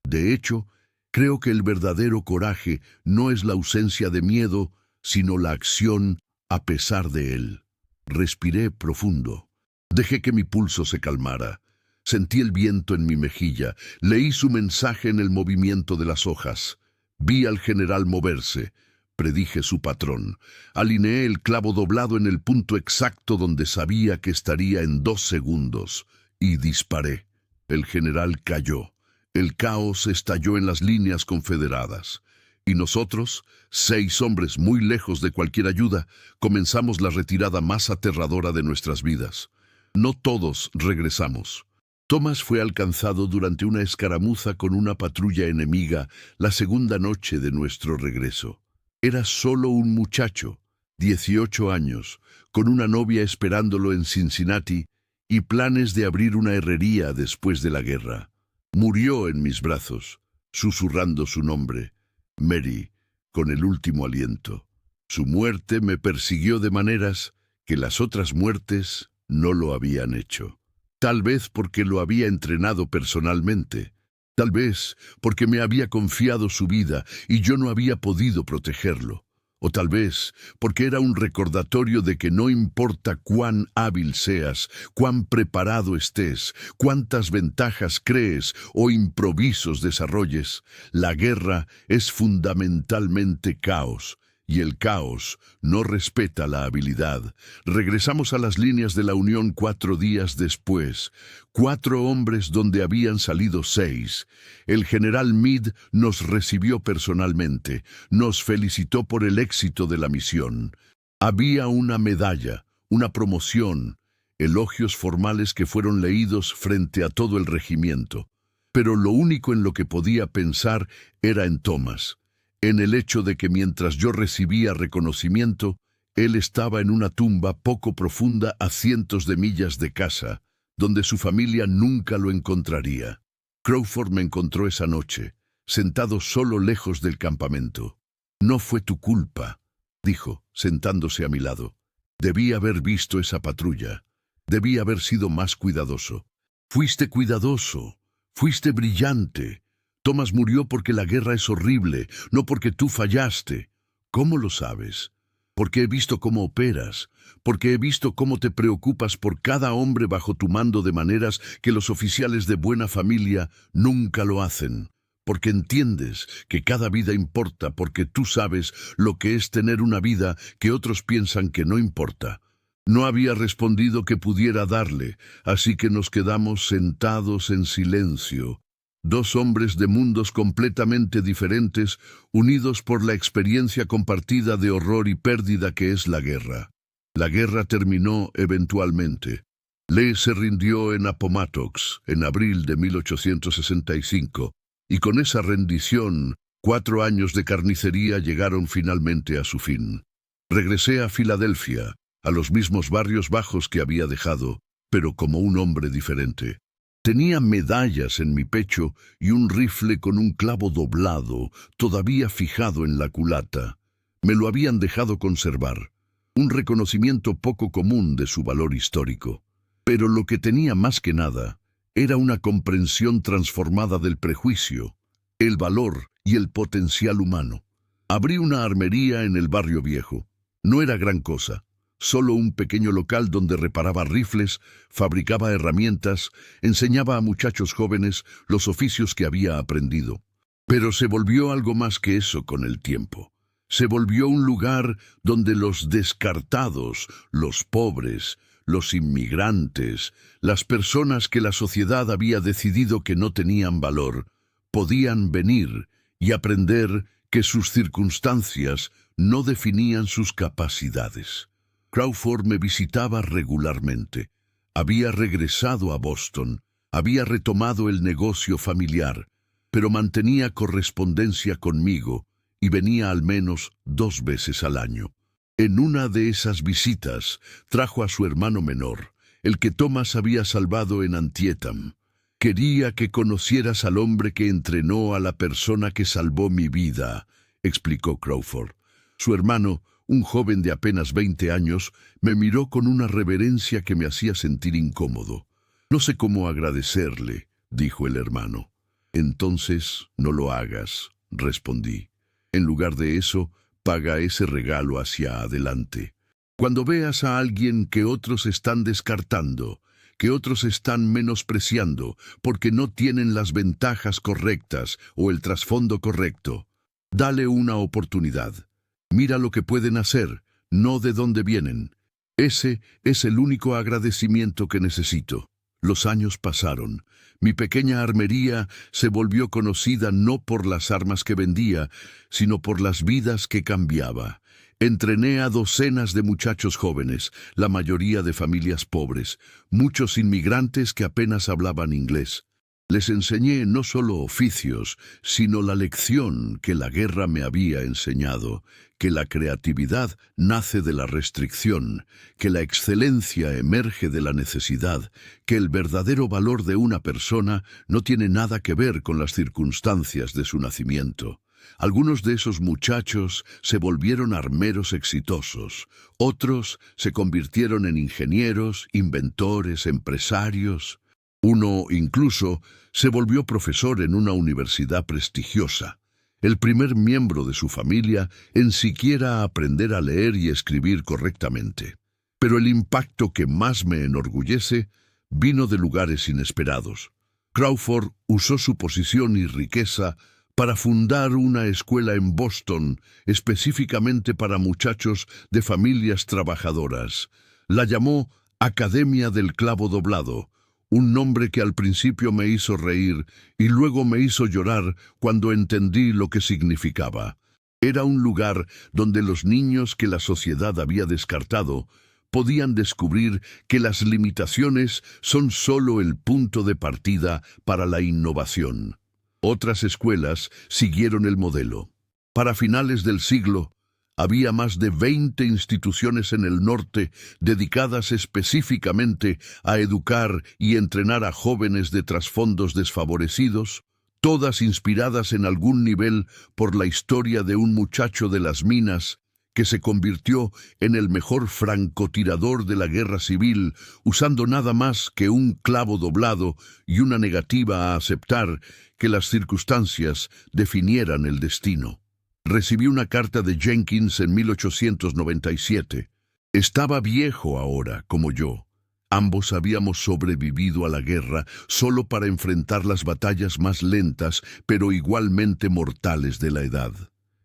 De hecho, creo que el verdadero coraje no es la ausencia de miedo, sino la acción a pesar de él. Respiré profundo. Dejé que mi pulso se calmara. Sentí el viento en mi mejilla. Leí su mensaje en el movimiento de las hojas. Vi al general moverse. Predije su patrón. Alineé el clavo doblado en el punto exacto donde sabía que estaría en 2 segundos. Y disparé. El general cayó. El caos estalló en las líneas confederadas. Y nosotros, 6 hombres muy lejos de cualquier ayuda, comenzamos la retirada más aterradora de nuestras vidas. No todos regresamos. Thomas fue alcanzado durante una escaramuza con una patrulla enemiga la segunda noche de nuestro regreso. Era solo un muchacho, 18 años, con una novia esperándolo en Cincinnati y planes de abrir una herrería después de la guerra. Murió en mis brazos, susurrando su nombre, Mary, con el último aliento. Su muerte me persiguió de maneras que las otras muertes no lo habían hecho. Tal vez porque lo había entrenado personalmente. Tal vez porque me había confiado su vida y yo no había podido protegerlo. O tal vez porque era un recordatorio de que no importa cuán hábil seas, cuán preparado estés, cuántas ventajas crees o improvisos desarrolles, la guerra es fundamentalmente caos. Y el caos no respeta la habilidad. Regresamos a las líneas de la Unión 4 días después. 4 hombres donde habían salido 6. El general Meade nos recibió personalmente. Nos felicitó por el éxito de la misión. Había una medalla, una promoción, elogios formales que fueron leídos frente a todo el regimiento. Pero lo único en lo que podía pensar era en Thomas. En el hecho de que mientras yo recibía reconocimiento, él estaba en una tumba poco profunda a cientos de millas de casa, donde su familia nunca lo encontraría. Crawford me encontró esa noche, sentado solo lejos del campamento. «No fue tu culpa», dijo, sentándose a mi lado. «Debí haber visto esa patrulla. Debí haber sido más cuidadoso». «Fuiste cuidadoso. Fuiste brillante. Thomas murió porque la guerra es horrible, no porque tú fallaste». «¿Cómo lo sabes?» «Porque he visto cómo operas, porque he visto cómo te preocupas por cada hombre bajo tu mando de maneras que los oficiales de buena familia nunca lo hacen. Porque entiendes que cada vida importa, porque tú sabes lo que es tener una vida que otros piensan que no importa». No había respondido que pudiera darle, así que nos quedamos sentados en silencio. Dos hombres de mundos completamente diferentes, unidos por la experiencia compartida de horror y pérdida que es la guerra. La guerra terminó eventualmente. Lee se rindió en Appomattox en abril de 1865, y con esa rendición, 4 años de carnicería llegaron finalmente a su fin. Regresé a Filadelfia, a los mismos barrios bajos que había dejado, pero como un hombre diferente. Tenía medallas en mi pecho y un rifle con un clavo doblado, todavía fijado en la culata. Me lo habían dejado conservar, un reconocimiento poco común de su valor histórico. Pero lo que tenía más que nada era una comprensión transformada del prejuicio, el valor y el potencial humano. Abrí una armería en el barrio viejo. No era gran cosa. Solo un pequeño local donde reparaba rifles, fabricaba herramientas, enseñaba a muchachos jóvenes los oficios que había aprendido. Pero se volvió algo más que eso con el tiempo. Se volvió un lugar donde los descartados, los pobres, los inmigrantes, las personas que la sociedad había decidido que no tenían valor, podían venir y aprender que sus circunstancias no definían sus capacidades. Crawford me visitaba regularmente. Había regresado a Boston, había retomado el negocio familiar, pero mantenía correspondencia conmigo y venía al menos 2 veces al año. En una de esas visitas trajo a su hermano menor, el que Thomas había salvado en Antietam. Quería que conocieras al hombre que entrenó a la persona que salvó mi vida, explicó Crawford. Su hermano, un joven de apenas 20 años, me miró con una reverencia que me hacía sentir incómodo. No sé cómo agradecerle, dijo el hermano. Entonces, no lo hagas, respondí. En lugar de eso, paga ese regalo hacia adelante. Cuando veas a alguien que otros están descartando, que otros están menospreciando porque no tienen las ventajas correctas o el trasfondo correcto, dale una oportunidad. Mira lo que pueden hacer, no de dónde vienen. Ese es el único agradecimiento que necesito. Los años pasaron. Mi pequeña armería se volvió conocida no por las armas que vendía, sino por las vidas que cambiaba. Entrené a docenas de muchachos jóvenes, la mayoría de familias pobres, muchos inmigrantes que apenas hablaban inglés. Les enseñé no solo oficios, sino la lección que la guerra me había enseñado, que la creatividad nace de la restricción, que la excelencia emerge de la necesidad, que el verdadero valor de una persona no tiene nada que ver con las circunstancias de su nacimiento. Algunos de esos muchachos se volvieron armeros exitosos, otros se convirtieron en ingenieros, inventores, empresarios. Uno, incluso, se volvió profesor en una universidad prestigiosa, el primer miembro de su familia en siquiera aprender a leer y escribir correctamente. Pero el impacto que más me enorgullece vino de lugares inesperados. Crawford usó su posición y riqueza para fundar una escuela en Boston, específicamente para muchachos de familias trabajadoras. La llamó Academia del Clavo Doblado, un nombre que al principio me hizo reír y luego me hizo llorar cuando entendí lo que significaba. Era un lugar donde los niños que la sociedad había descartado podían descubrir que las limitaciones son solo el punto de partida para la innovación. Otras escuelas siguieron el modelo. Para finales del siglo, había más de 20 instituciones en el norte dedicadas específicamente a educar y entrenar a jóvenes de trasfondos desfavorecidos, todas inspiradas en algún nivel por la historia de un muchacho de las minas que se convirtió en el mejor francotirador de la guerra civil, usando nada más que un clavo doblado y una negativa a aceptar que las circunstancias definieran el destino. Recibí una carta de Jenkins en 1897. Estaba viejo ahora, como yo. Ambos habíamos sobrevivido a la guerra solo para enfrentar las batallas más lentas, pero igualmente mortales de la edad.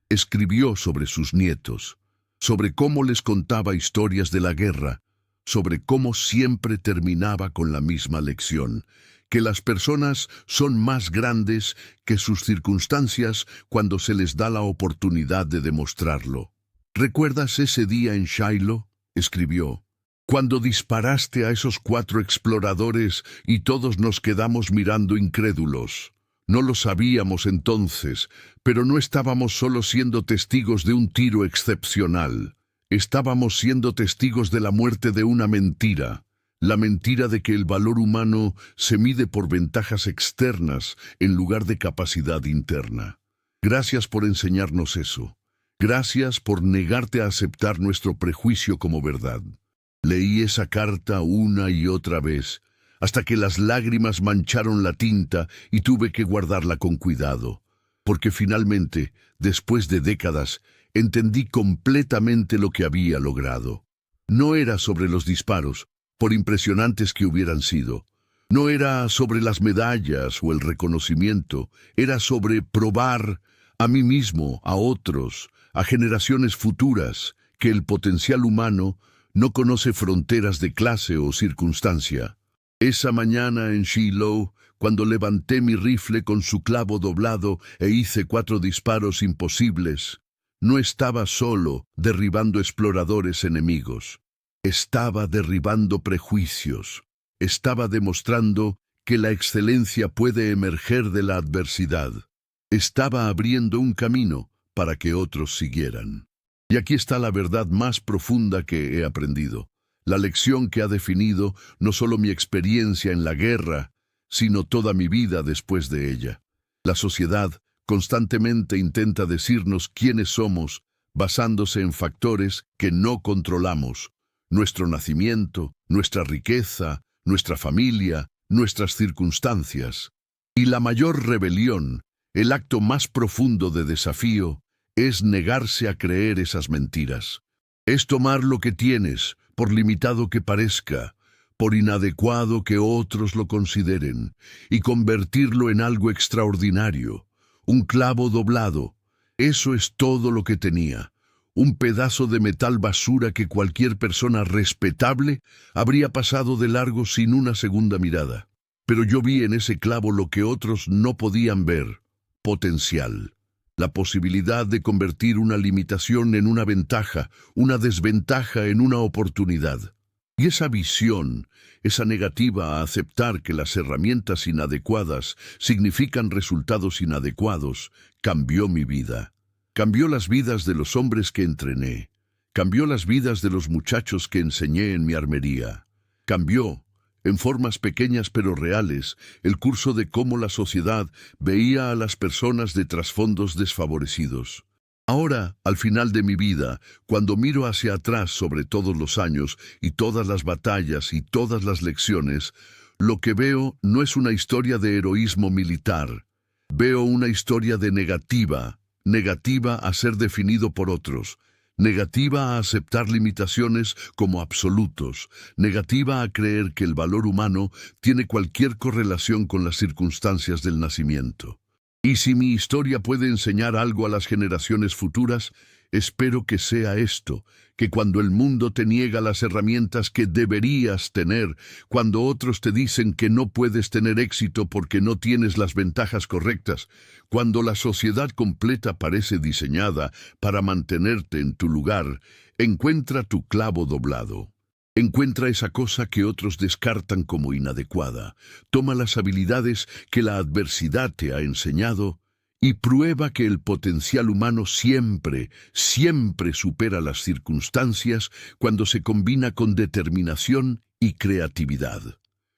Escribió sobre sus nietos, sobre cómo les contaba historias de la guerra, sobre cómo siempre terminaba con la misma lección, que las personas son más grandes que sus circunstancias cuando se les da la oportunidad de demostrarlo. ¿Recuerdas ese día en Shiloh?, escribió, cuando disparaste a esos 4 exploradores y todos nos quedamos mirando incrédulos. No lo sabíamos entonces, pero no estábamos solo siendo testigos de un tiro excepcional. Estábamos siendo testigos de la muerte de una mentira. La mentira de que el valor humano se mide por ventajas externas en lugar de capacidad interna. Gracias por enseñarnos eso. Gracias por negarte a aceptar nuestro prejuicio como verdad. Leí esa carta una y otra vez, hasta que las lágrimas mancharon la tinta y tuve que guardarla con cuidado, porque finalmente, después de décadas, entendí completamente lo que había logrado. No era sobre los disparos, por impresionantes que hubieran sido. No era sobre las medallas o el reconocimiento, era sobre probar a mí mismo, a otros, a generaciones futuras, que el potencial humano no conoce fronteras de clase o circunstancia. Esa mañana en Shiloh, cuando levanté mi rifle con su clavo doblado e hice 4 disparos imposibles, no estaba solo derribando exploradores enemigos. Estaba derribando prejuicios. Estaba demostrando que la excelencia puede emerger de la adversidad. Estaba abriendo un camino para que otros siguieran. Y aquí está la verdad más profunda que he aprendido. La lección que ha definido no solo mi experiencia en la guerra, sino toda mi vida después de ella. La sociedad constantemente intenta decirnos quiénes somos, basándose en factores que no controlamos. Nuestro nacimiento, nuestra riqueza, nuestra familia, nuestras circunstancias. Y la mayor rebelión, el acto más profundo de desafío, es negarse a creer esas mentiras. Es tomar lo que tienes, por limitado que parezca, por inadecuado que otros lo consideren, y convertirlo en algo extraordinario, un clavo doblado. Eso es todo lo que tenía, un pedazo de metal basura que cualquier persona respetable habría pasado de largo sin una segunda mirada. Pero yo vi en ese clavo lo que otros no podían ver: potencial. La posibilidad de convertir una limitación en una ventaja, una desventaja en una oportunidad. Y esa visión, esa negativa a aceptar que las herramientas inadecuadas significan resultados inadecuados, cambió mi vida. Cambió las vidas de los hombres que entrené. Cambió las vidas de los muchachos que enseñé en mi armería. Cambió, en formas pequeñas pero reales, el curso de cómo la sociedad veía a las personas de trasfondos desfavorecidos. Ahora, al final de mi vida, cuando miro hacia atrás sobre todos los años y todas las batallas y todas las lecciones, lo que veo no es una historia de heroísmo militar. Veo una historia de negativa a ser definido por otros, negativa a aceptar limitaciones como absolutos, negativa a creer que el valor humano tiene cualquier correlación con las circunstancias del nacimiento. Y si mi historia puede enseñar algo a las generaciones futuras, espero que sea esto, que cuando el mundo te niega las herramientas que deberías tener, cuando otros te dicen que no puedes tener éxito porque no tienes las ventajas correctas, cuando la sociedad completa parece diseñada para mantenerte en tu lugar, encuentra tu clavo doblado. Encuentra esa cosa que otros descartan como inadecuada. Toma las habilidades que la adversidad te ha enseñado y prueba que el potencial humano siempre supera las circunstancias cuando se combina con determinación y creatividad.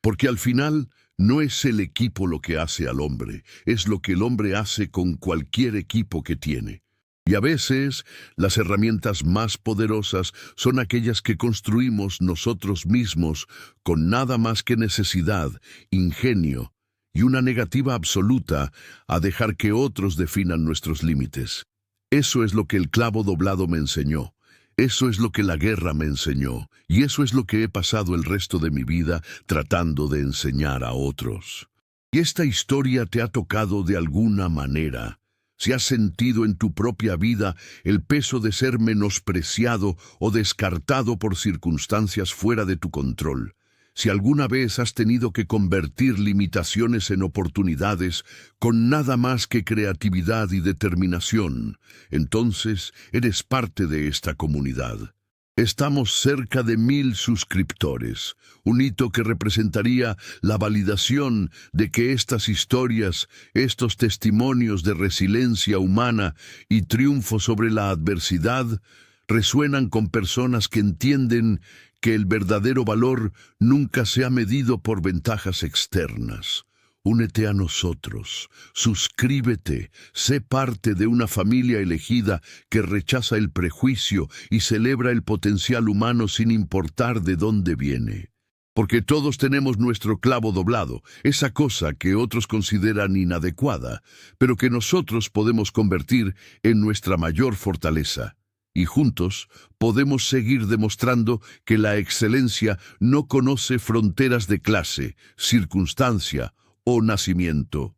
Porque al final no es el equipo lo que hace al hombre, es lo que el hombre hace con cualquier equipo que tiene. Y a veces, las herramientas más poderosas son aquellas que construimos nosotros mismos con nada más que necesidad, ingenio y una negativa absoluta a dejar que otros definan nuestros límites. Eso es lo que el clavo doblado me enseñó. Eso es lo que la guerra me enseñó. Y eso es lo que he pasado el resto de mi vida tratando de enseñar a otros. Y esta historia te ha tocado de alguna manera. Si has sentido en tu propia vida el peso de ser menospreciado o descartado por circunstancias fuera de tu control, Si alguna vez has tenido que convertir limitaciones en oportunidades con nada más que creatividad y determinación, entonces eres parte de esta comunidad. Estamos cerca de 1000 suscriptores, un hito que representaría la validación de que estas historias, estos testimonios de resiliencia humana y triunfo sobre la adversidad, resuenan con personas que entienden que el verdadero valor nunca se ha medido por ventajas externas. Únete a nosotros, suscríbete, sé parte de una familia elegida que rechaza el prejuicio y celebra el potencial humano sin importar de dónde viene. Porque todos tenemos nuestro clavo doblado, esa cosa que otros consideran inadecuada, pero que nosotros podemos convertir en nuestra mayor fortaleza. Y juntos podemos seguir demostrando que la excelencia no conoce fronteras de clase, circunstancia o nacimiento.